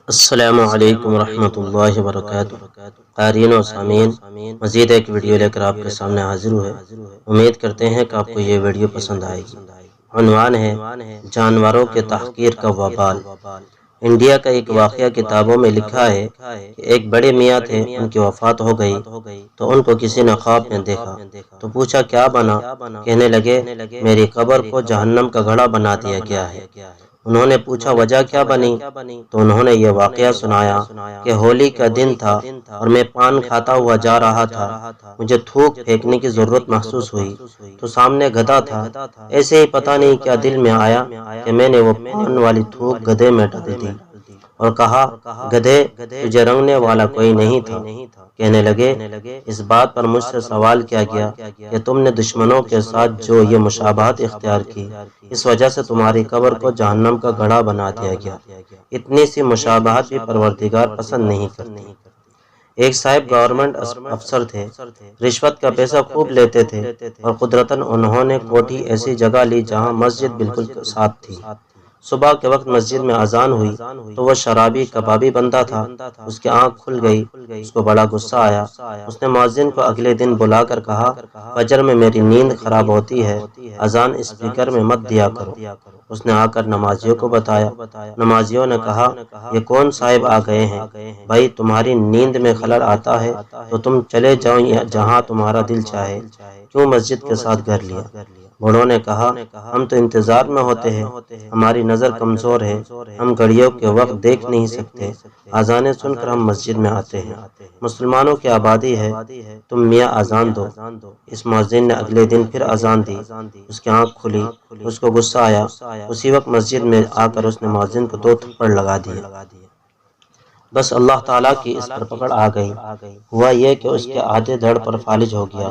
السلام علیکم ورحمۃ اللہ وبرکاتہ۔ قارئین و سامعین، مزید ایک ویڈیو لے کر آپ کے سامنے حاضر ہوئے۔ امید کرتے ہیں کہ آپ کو یہ ویڈیو پسند آئے گی۔ عنوان ہے جانوروں کے تحقیر کا وبال۔ انڈیا کا ایک واقعہ کتابوں میں لکھا ہے کہ ایک بڑے میاں تھے، ان کی وفات ہو گئی تو ان کو کسی نے خواب میں دیکھا تو پوچھا کیا بنا؟ کہنے لگے میری قبر کو جہنم کا گڑھا بنا دیا گیا ہے۔ انہوں نے پوچھا وجہ کیا بنی؟ تو انہوں نے یہ واقعہ سنایا کہ ہولی کا دن تھا اور میں پان کھاتا ہوا جا رہا تھا، مجھے تھوک پھینکنے کی ضرورت محسوس ہوئی تو سامنے گدھا تھا، ایسے ہی پتہ نہیں کیا دل میں آیا کہ میں نے وہ پان والی تھوک گدھے میں ڈال دی اور کہا گدھے تجھے رنگنے والا کوئی نہیں تھا۔ کہنے لگے اس بات پر مجھ سے سوال کیا گیا کہ تم نے دشمنوں کے ساتھ جو یہ مشابہت اختیار کی، اس وجہ سے تمہاری قبر کو جہنم کا گڑھا بنا دیا گیا۔ اتنی سی مشابہت بھی پروردگار پسند نہیں کرتی۔ ایک صاحب گورنمنٹ افسر تھے، رشوت کا پیسہ خوب لیتے تھے اور قدرتاً انہوں نے کوٹھی ایسی جگہ لی جہاں مسجد بالکل ساتھ تھی۔ صبح کے وقت مسجد میں اذان ہوئی تو وہ شرابی کبابی بندہ تھا، اس کی آنکھ کھل گئی، اس کو بڑا غصہ آیا۔ اس نے مؤذن کو اگلے دن بلا کر کہا فجر میں میری نیند خراب ہوتی ہے، اذان اسپیکر میں مت دیا کرو۔ اس نے آ کر نمازیوں کو بتایا، نمازیوں نے کہا یہ کون صاحب آ گئے ہیں؟ بھائی تمہاری نیند میں خلل آتا ہے تو تم چلے جاؤ جہاں تمہارا دل چاہے، کیوں مسجد کے ساتھ گھر لیا؟ بوڑھوں نے کہا ہم تو انتظار میں ہوتے ہیں، ہماری نظر کمزور ہے، ہم گھڑیوں کے وقت دیکھ نہیں سکتے، اذانیں سن کر ہم مسجد میں آتے ہیں، مسلمانوں کی آبادی ہے، تم میاں اذان دو۔ اس مؤذن نے اگلے دن پھر اذان دی، اس کی آنکھ کھلی، اس کو غصہ آیا، اسی وقت مسجد میں آ کر اس نے مؤذن کو 2 تھپڑ لگا دیے۔ بس اللہ تعالیٰ کی اس پر پکڑ آ گئی۔ ہوا یہ کہ اس کے آدھے دھڑ پر فالج ہو گیا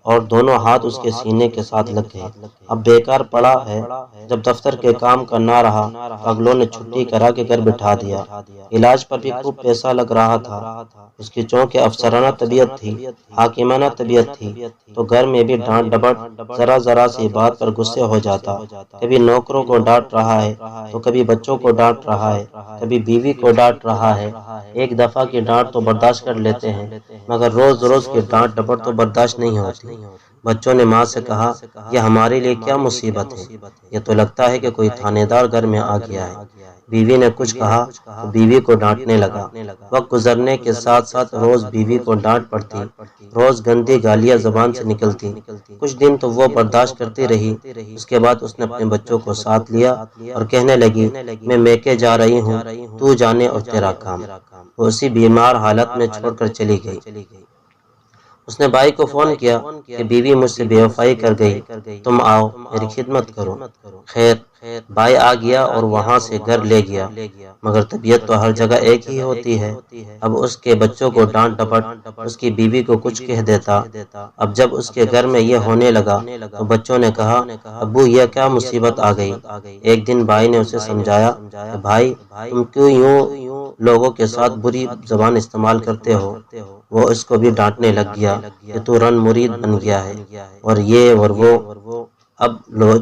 اور دونوں ہاتھ اس کے سینے کے ساتھ لگ گئے۔ اب بیکار پڑا ہے، جب دفتر کے کام کا نہ رہا تو اگلوں نے چھٹی کرا کے گھر بٹھا دیا۔ علاج پر بھی خوب پیسہ لگ رہا تھا۔ اس کی چونکہ افسرانہ طبیعت تھی، حاکمانہ طبیعت تھی، تو گھر میں بھی ڈانٹ ڈپٹ، ذرا سی بات پر غصے ہو جاتا۔ کبھی نوکروں کو ڈانٹ رہا ہے تو کبھی بچوں کو ڈانٹ رہا ہے، کبھی بیوی کو ڈانٹ رہا ہے۔ ایک دفعہ کی ڈانٹ تو برداشت کر لیتے ہیں مگر روز روز کی ڈانٹ ڈپٹ تو برداشت نہیں ہوتی۔ بچوں نے ماں سے کہا یہ ہمارے لیے کیا مصیبت ہے، یہ تو لگتا ہے کہ کوئی تھانے دار گھر میں آ گیا ہے۔ بیوی نے کچھ کہا تو بیوی کو ڈانٹنے لگا۔ وقت گزرنے کے ساتھ ساتھ روز بیوی کو ڈانٹ پڑتی، روز گندی گالیاں زبان سے نکلتی۔ کچھ دن تو وہ برداشت کرتی رہی، اس کے بعد اس نے اپنے بچوں کو ساتھ لیا اور کہنے لگی میں میکے جا رہی ہوں، تو جانے اور تیرا کام۔ وہ اسی بیمار حالت میں چھوڑ کر چلی گئی۔ اس نے بھائی کو فون کیا کہ بیوی مجھ سے بے وفائی کر گئی، تم آؤ میری خدمت کرو۔ خیر بھائی آ گیا اور وہاں سے گھر لے گیا، مگر طبیعت تو ہر جگہ ایک ہی ہوتی ہے۔ اب اس کے بچوں کو ڈانٹ ڈپٹ، اس کی بیوی کو کچھ کہہ دیتا۔ اب جب اس کے گھر میں یہ ہونے لگا تو بچوں نے کہا ابو یہ کیا مصیبت آ گئی؟ ایک دن بھائی نے اسے سمجھایا کہ بھائی تم کیوں یوں لوگوں کے ساتھ بری زبان استعمال کرتے ہو؟ وہ اس کو بھی ڈانٹنے لگ گیا کہ تو رن مرید بن گیا ہے اور یہ اور وہ۔ اب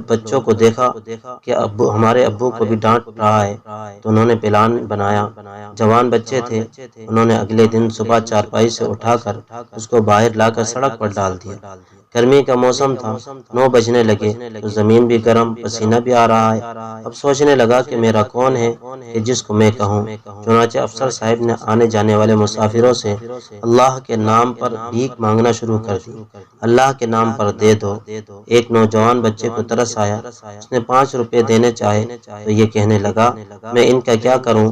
بچوں کو دیکھا کہ ہمارے ابو کو بھی ڈانٹ رہا ہے تو انہوں نے پلان بنایا۔ جوان بچے تھے، انہوں نے اگلے دن صبح چارپائی سے اٹھا کر اس کو باہر لا کر سڑک پر ڈال دیا۔ گرمی کا موسم تھا، 9 بجنے لگے تو زمین بھی گرم، پسینہ بھی آ رہا ہے۔ اب سوچنے لگا کہ میرا کون ہے کہ جس کو میں کہوں؟ چنانچہ افسر صاحب نے آنے جانے والے مسافروں سے اللہ کے نام پر بھیک مانگنا شروع کر دی، اللہ کے نام پر دے دو۔ ایک نوجوان بچے کو ترس آیا، اس نے 5 روپے دینے چاہے تو یہ کہنے لگا میں ان کا کیا کروں،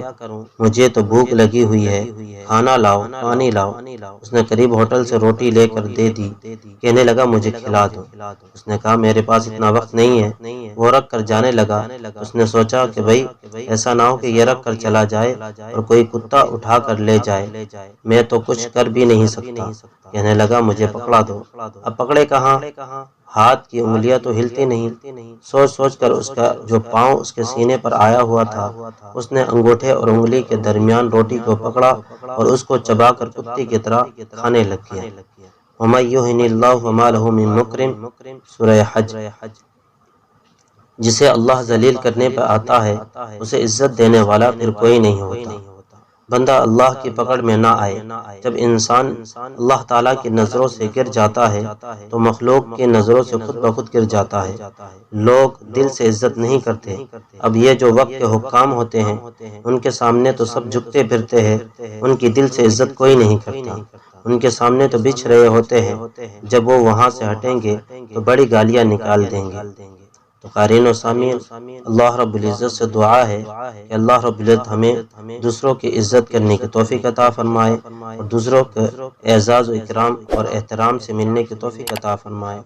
مجھے تو بھوک لگی ہوئی ہے، کھانا لاؤ، پانی لاؤ۔ اس نے قریب ہوٹل سے روٹی لے کر دے دی، کہنے لگا مجھے کھلا دو۔ اس نے کہا میرے پاس اتنا وقت نہیں ہے۔ وہ رکھ کر جانے لگا۔ اس نے سوچا کہ بھئی ایسا نہ ہو کہ یہ رکھ کر چلا جائے اور کوئی کتا اٹھا کر لے جائے، میں تو کچھ کر بھی نہیں سکتا۔ کہنے لگا مجھے پکڑا دو۔ اب پکڑے کہاں، ہاتھ کی انگلیاں تو ہلتی نہیں۔ سوچ کر اس کا جو پاؤں اس کے سینے پر آیا ہوا تھا، اس نے انگوٹھے اور انگلی کے درمیان روٹی کو پکڑا اور اس کو چبا کر کتے کی طرح کھانے لگ گیا۔ وَمَن يُهِنِ اللَّهُ فَمَا لَهُ مِن مُّكْرِمٍ، سورہ حج۔ جسے اللہ ذلیل کرنے پہ آتا ہے اسے عزت دینے والا پھر کوئی نہیں ہوتا۔ بندہ اللہ کی پکڑ میں نہ آئے۔ جب انسان اللہ تعالیٰ کی نظروں سے گر جاتا ہے تو مخلوق کی نظروں سے خود بخود گر جاتا ہے۔ لوگ دل سے عزت نہیں کرتے۔ اب یہ جو وقت کے حکام ہوتے ہیں ان کے سامنے تو سب جھکتے پھرتے ہیں، ان کی دل سے عزت کوئی نہیں کرتا۔ ان کے سامنے تو بچھ رہے ہوتے ہیں، جب وہ وہاں سے ہٹیں گے تو بڑی گالیاں نکال دیں گے۔ تو قارئین و سامعین، اللہ رب العزت سے دعا ہے کہ اللہ رب العزت ہمیں دوسروں کی عزت کرنے کی توفیق عطا فرمائے اور دوسروں کے اعزاز و اکرام اور احترام سے ملنے کی توفیق عطا فرمائے۔